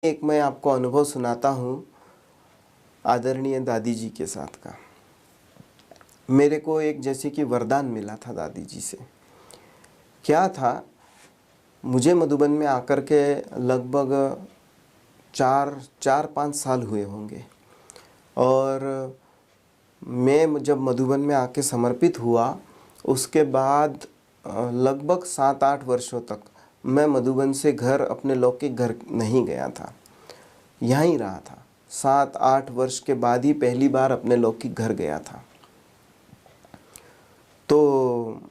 एक मैं आपको अनुभव सुनाता हूँ आदरणीय दादी जी के साथ का। मेरे को एक जैसे कि वरदान मिला था दादी जी से। क्या था, मुझे मधुबन में आकर के लगभग 4-5 साल हुए होंगे और मैं जब मधुबन में आके समर्पित हुआ उसके बाद लगभग 7-8 वर्षों तक मैं मधुबन से घर, अपने लौकिक घर नहीं गया था, यहाँ ही रहा था। 7-8 वर्ष के बाद ही पहली बार अपने लौकिक घर गया था। तो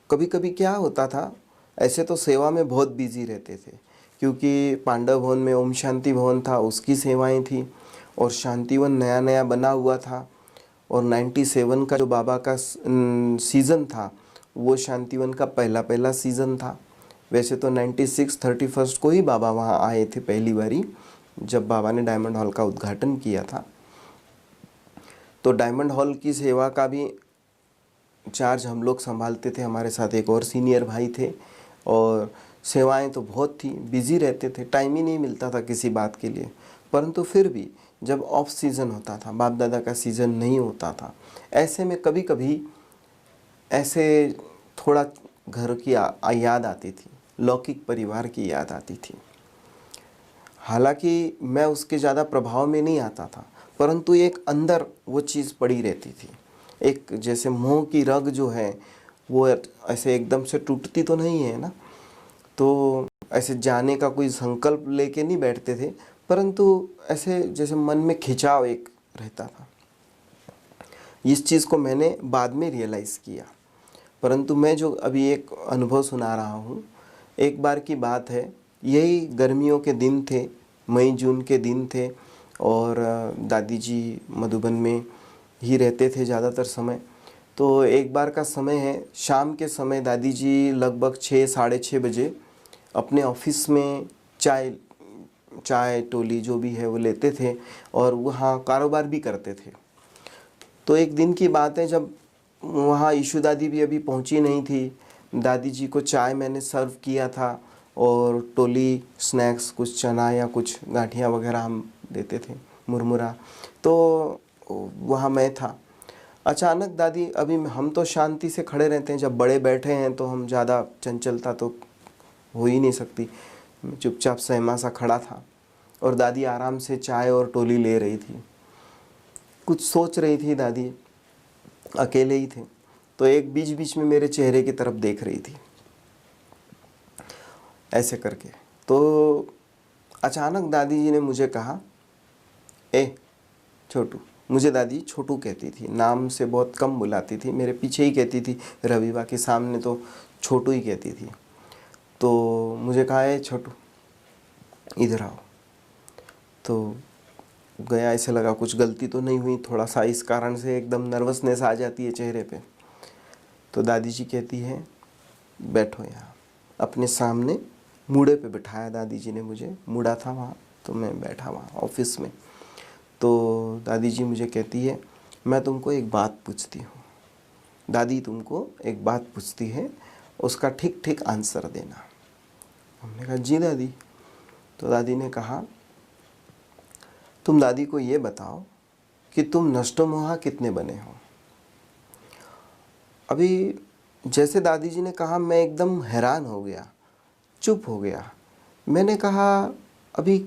कभी कभी क्या होता था, ऐसे तो सेवा में बहुत बिजी रहते थे क्योंकि पांडव भवन में ओम शांति भवन था, उसकी सेवाएं थी और शांतिवन नया नया बना हुआ था और 97 का जो बाबा का सीज़न था वो शांतिवन का पहला सीज़न था। वैसे तो 96 31 को ही बाबा वहाँ आए थे पहली बारी, जब बाबा ने डायमंड हॉल का उद्घाटन किया था। तो डायमंड हॉल की सेवा का भी चार्ज हम लोग संभालते थे, हमारे साथ एक और सीनियर भाई थे और सेवाएं तो बहुत थी, बिज़ी रहते थे, टाइम ही नहीं मिलता था किसी बात के लिए। परंतु फिर भी जब ऑफ सीज़न होता था, बाप दादा का सीज़न नहीं होता था, ऐसे में कभी कभी ऐसे थोड़ा घर की याद आती थी, लौकिक परिवार की याद आती थी। हालांकि मैं उसके ज़्यादा प्रभाव में नहीं आता था, परंतु एक अंदर वो चीज़ पड़ी रहती थी। एक जैसे मोह की रग जो है वो ऐसे एकदम से टूटती तो नहीं है ना, तो ऐसे जाने का कोई संकल्प लेके नहीं बैठते थे, परंतु ऐसे जैसे मन में खिंचाव एक रहता था। इस चीज़ को मैंने बाद में रियलाइज़ किया। परंतु मैं जो अभी एक अनुभव सुना रहा हूँ, एक बार की बात है, यही गर्मियों के दिन थे, मई जून के दिन थे और दादी जी मधुबन में ही रहते थे ज़्यादातर समय। तो एक बार का समय है, शाम के समय दादी जी लगभग 6-6:30 बजे अपने ऑफिस में चाय टोली जो भी है वो लेते थे और वहाँ कारोबार भी करते थे। तो एक दिन की बात है, जब वहाँ ईशु दादी भी अभी पहुँची नहीं थी, दादी जी को चाय मैंने सर्व किया था और टोली स्नैक्स, कुछ चना या कुछ गांठिया वगैरह हम देते थे, मुरमुरा। तो वहाँ मैं था। अचानक दादी, अभी हम तो शांति से खड़े रहते हैं, जब बड़े बैठे हैं तो हम ज़्यादा चंचलता तो हो ही नहीं सकती। चुपचाप सहमा सा खड़ा था और दादी आराम से चाय और टोली ले रही थी, कुछ सोच रही थी दादी, अकेले ही थे। तो एक बीच बीच में मेरे चेहरे की तरफ देख रही थी ऐसे करके। तो अचानक दादी जी ने मुझे कहा, ए छोटू। मुझे दादी छोटू कहती थी, नाम से बहुत कम बुलाती थी, मेरे पीछे ही कहती थी, रविवा के सामने तो छोटू ही कहती थी। तो मुझे कहा, ए छोटू इधर आओ। तो गया, ऐसे लगा कुछ गलती तो नहीं हुई, थोड़ा सा इस कारण से एकदम नर्वसनेस आ जाती है चेहरे पे। तो दादी जी कहती है, बैठो यहाँ। अपने सामने मूड़े पे बिठाया दादी जी ने मुझे, मूड़ा था वहाँ, तो मैं बैठा वहाँ ऑफिस में। तो दादी जी मुझे कहती है, मैं तुमको एक बात पूछती हूँ। दादी तुमको एक बात पूछती है, उसका ठीक ठीक आंसर देना। हमने कहा, जी दादी। तो दादी ने कहा, तुम दादी को ये बताओ कि तुम नष्टोमोहा कितने बने हो। अभी जैसे दादी जी ने कहा, मैं एकदम हैरान हो गया, चुप हो गया। मैंने कहा, अभी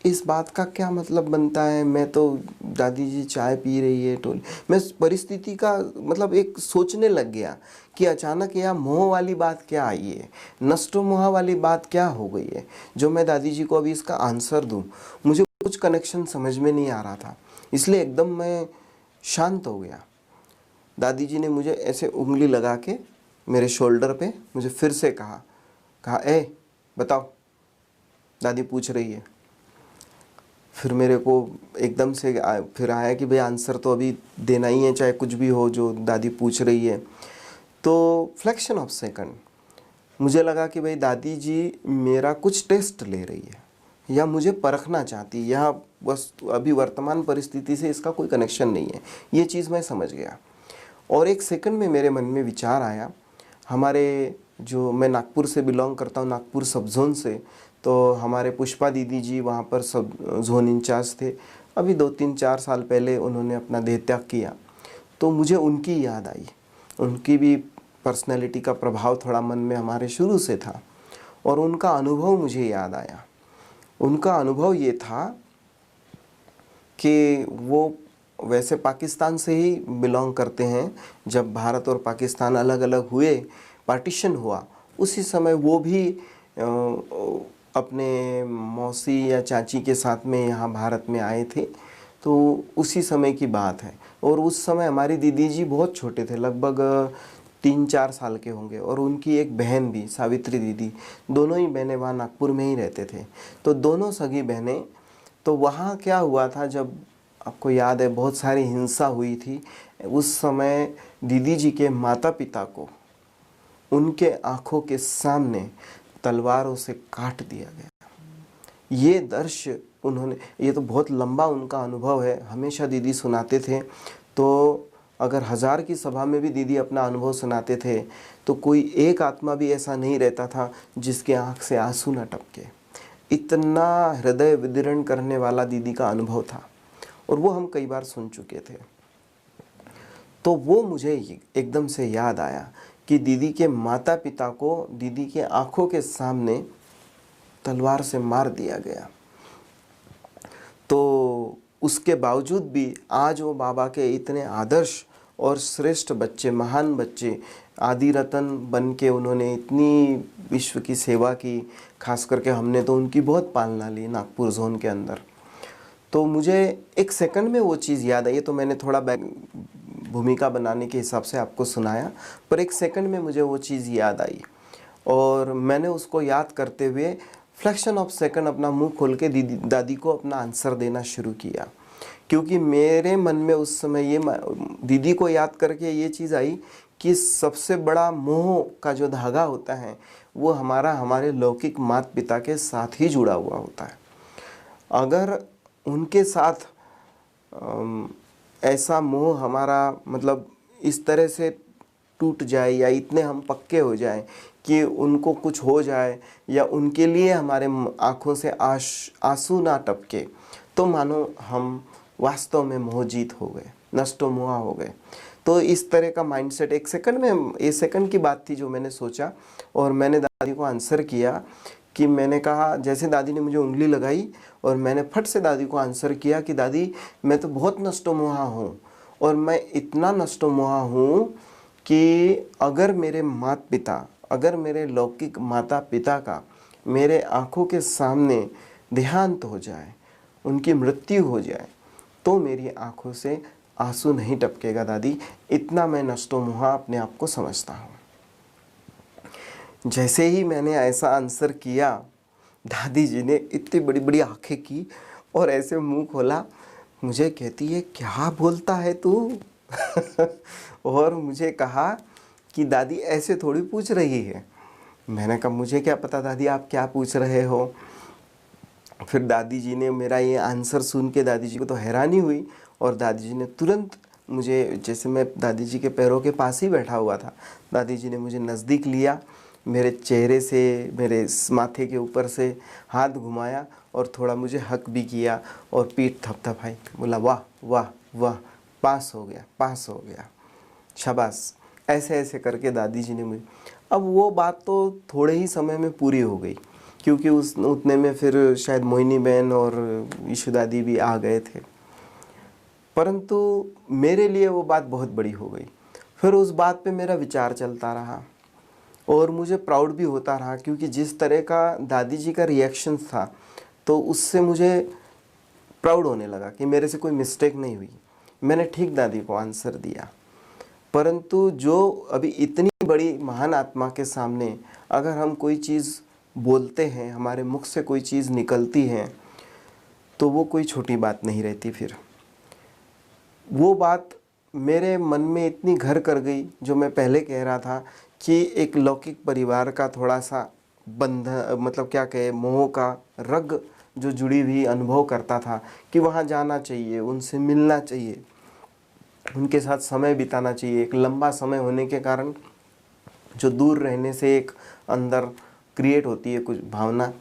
इस बात का क्या मतलब बनता है, मैं तो, दादी जी चाय पी रही है टोली, मैं परिस्थिति का मतलब एक सोचने लग गया कि अचानक यह मोह वाली बात क्या आई है, नष्टो मोह वाली बात क्या हो गई है जो मैं दादी जी को अभी इसका आंसर दूं। मुझे कुछ कनेक्शन समझ में नहीं आ रहा था, इसलिए एकदम मैं शांत हो गया। दादी जी ने मुझे ऐसे उंगली लगा के मेरे शोल्डर पे मुझे फिर से कहा, ए बताओ, दादी पूछ रही है। फिर मेरे को एकदम से फिर आया कि भाई आंसर तो अभी देना ही है, चाहे कुछ भी हो जो दादी पूछ रही है। तो फ्रैक्शन ऑफ सेकंड मुझे लगा कि भाई दादी जी मेरा कुछ टेस्ट ले रही है या मुझे परखना चाहती है, या बस अभी वर्तमान परिस्थिति से इसका कोई कनेक्शन नहीं है। ये चीज़ मैं समझ गया और एक सेकंड में मेरे मन में विचार आया, हमारे जो, मैं नागपुर से बिलोंग करता हूँ, नागपुर सब जोन से, तो हमारे पुष्पा दीदी जी वहाँ पर सब जोन इंचार्ज थे। अभी 2-3-4 साल पहले उन्होंने अपना देह त्याग किया। तो मुझे उनकी याद आई, उनकी भी पर्सनैलिटी का प्रभाव थोड़ा मन में हमारे शुरू से था, और उनका अनुभव मुझे याद आया। उनका अनुभव ये था कि वो वैसे पाकिस्तान से ही बिलोंग करते हैं। जब भारत और पाकिस्तान अलग अलग हुए, पार्टीशन हुआ, उसी समय वो भी अपने मौसी या चाची के साथ में यहाँ भारत में आए थे। तो उसी समय की बात है, और उस समय हमारी दीदी जी बहुत छोटे थे, लगभग 3-4 साल के होंगे, और उनकी एक बहन भी, सावित्री दीदी, दोनों ही बहनें वहाँ नागपुर में ही रहते थे। तो दोनों सगी बहनें। तो वहाँ क्या हुआ था, जब आपको याद है बहुत सारी हिंसा हुई थी, उस समय दीदी जी के माता पिता को उनके आँखों के सामने तलवारों से काट दिया गया। ये दृश्य उन्होंने, ये तो बहुत लंबा उनका अनुभव है, हमेशा दीदी सुनाते थे। तो अगर 1000 की सभा में भी दीदी अपना अनुभव सुनाते थे तो कोई एक आत्मा भी ऐसा नहीं रहता था जिसके आँख से आंसू न टपके। इतना हृदय विदीर्ण करने वाला दीदी का अनुभव था, और वो हम कई बार सुन चुके थे। तो वो मुझे एकदम से याद आया कि दीदी के माता पिता को दीदी के आंखों के सामने तलवार से मार दिया गया। तो उसके बावजूद भी आज वो बाबा के इतने आदर्श और श्रेष्ठ बच्चे, महान बच्चे, आदि रतन बन के उन्होंने इतनी विश्व की सेवा की। खास करके हमने तो उनकी बहुत पालना ली नागपुर जोन के अंदर। तो मुझे एक सेकंड में वो चीज़ याद आई। तो मैंने थोड़ा भूमिका बनाने के हिसाब से आपको सुनाया, पर एक सेकंड में मुझे वो चीज़ याद आई, और मैंने उसको याद करते हुए फ्रैक्शन ऑफ सेकंड अपना मुंह खोल के दादी को अपना आंसर देना शुरू किया। क्योंकि मेरे मन में उस समय ये दीदी को याद करके ये चीज़ आई कि सबसे बड़ा मोह का जो धागा होता है वो हमारे लौकिक माता पिता के साथ ही जुड़ा हुआ होता है। अगर उनके साथ ऐसा मोह हमारा, मतलब इस तरह से टूट जाए, या इतने हम पक्के हो जाए कि उनको कुछ हो जाए, या उनके लिए हमारे आँखों से आंसू ना टपके, तो मानो हम वास्तव में मोहजीत हो गए, नष्टो मोहा हो गए। तो इस तरह का माइंडसेट एक सेकंड में, एक सेकंड की बात थी जो मैंने सोचा, और मैंने दादी को आंसर किया कि मैंने कहा, जैसे दादी ने मुझे उंगली लगाई और मैंने फट से दादी को आंसर किया कि दादी मैं तो बहुत नष्टो मोहा हूँ, और मैं इतना नष्टो मोहा हूँ कि अगर मेरे माता पिता, अगर मेरे लौकिक माता पिता का मेरे आँखों के सामने देहांत हो जाए, उनकी मृत्यु हो जाए, तो मेरी आँखों से आंसू नहीं टपकेगा दादी। इतना मैं नष्टो मोहा अपने आप को समझता हूँ। जैसे ही मैंने ऐसा आंसर किया, दादी जी ने इतनी बड़ी बड़ी आंखें की और ऐसे मुंह खोला, मुझे कहती है क्या बोलता है तू और मुझे कहा कि दादी ऐसे थोड़ी पूछ रही है। मैंने कहा मुझे क्या पता दादी आप क्या पूछ रहे हो। फिर दादी जी ने मेरा ये आंसर सुन के दादी जी को तो हैरानी हुई, और दादी जी ने तुरंत मुझे, जैसे मैं दादी जी के पैरों के पास ही बैठा हुआ था, दादी जी ने मुझे नज़दीक लिया, मेरे चेहरे से, मेरे माथे के ऊपर से हाथ घुमाया और थोड़ा मुझे हक भी किया और पीठ थपथपाई। बोला वाह वाह वाह, पास हो गया, पास हो गया, शाबाश। ऐसे ऐसे करके दादी जी ने मुझे, अब वो बात तो थोड़े ही समय में पूरी हो गई, क्योंकि उतने में फिर शायद मोहिनी बहन और ईशु दादी भी आ गए थे। परंतु मेरे लिए वो बात बहुत बड़ी हो गई। फिर उस बात पे मेरा विचार चलता रहा और मुझे प्राउड भी होता रहा, क्योंकि जिस तरह का दादी जी का रिएक्शन था तो उससे मुझे प्राउड होने लगा कि मेरे से कोई मिस्टेक नहीं हुई, मैंने ठीक दादी को आंसर दिया। परंतु जो अभी इतनी बड़ी महान आत्मा के सामने अगर हम कोई चीज़ बोलते हैं, हमारे मुख से कोई चीज़ निकलती है, तो वो कोई छोटी बात नहीं रहती। फिर वो बात मेरे मन में इतनी घर कर गई, जो मैं पहले कह रहा था कि एक लौकिक परिवार का थोड़ा सा बंधन, मतलब क्या कहे, मोह का रग जो जुड़ी हुई अनुभव करता था कि वहाँ जाना चाहिए, उनसे मिलना चाहिए, उनके साथ समय बिताना चाहिए। एक लंबा समय होने के कारण जो दूर रहने से एक अंदर क्रिएट होती है कुछ भावना,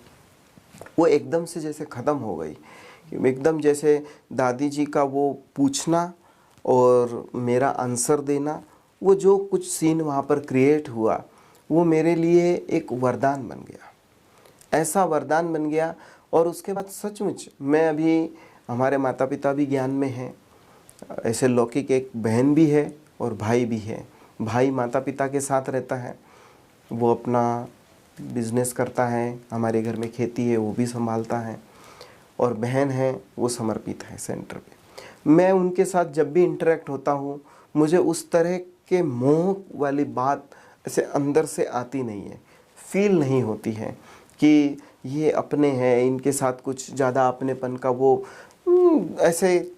वो एकदम से जैसे ख़त्म हो गई। एकदम जैसे दादी जी का वो पूछना और मेरा आंसर देना, वो जो कुछ सीन वहाँ पर क्रिएट हुआ, वो मेरे लिए एक वरदान बन गया, ऐसा वरदान बन गया। और उसके बाद सचमुच मैं अभी, हमारे माता पिता भी ज्ञान में हैं, ऐसे लौकिक एक बहन भी है और भाई भी है। भाई माता पिता के साथ रहता है, वो अपना बिजनेस करता है, हमारे घर में खेती है वो भी संभालता है, और बहन है वो समर्पित है सेंटर पे। मैं उनके साथ जब भी इंटरेक्ट होता हूँ, मुझे उस तरह के मोह वाली बात ऐसे अंदर से आती नहीं है, फील नहीं होती है कि ये अपने हैं, इनके साथ कुछ ज़्यादा अपनेपन का वो ऐसे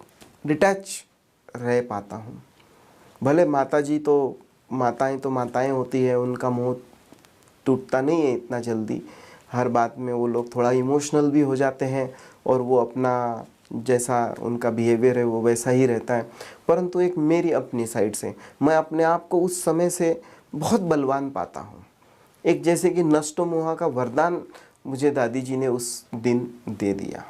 डिटैच रह पाता हूँ। भले माताजी तो माताएं होती है, उनका मोह टूटता नहीं है इतना जल्दी, हर बात में वो लोग थोड़ा इमोशनल भी हो जाते हैं और वो अपना जैसा उनका बिहेवियर है वो वैसा ही रहता है। परंतु एक मेरी अपनी साइड से मैं अपने आप को उस समय से बहुत बलवान पाता हूँ। एक जैसे कि नष्ट मोह का वरदान मुझे दादी जी ने उस दिन दे दिया।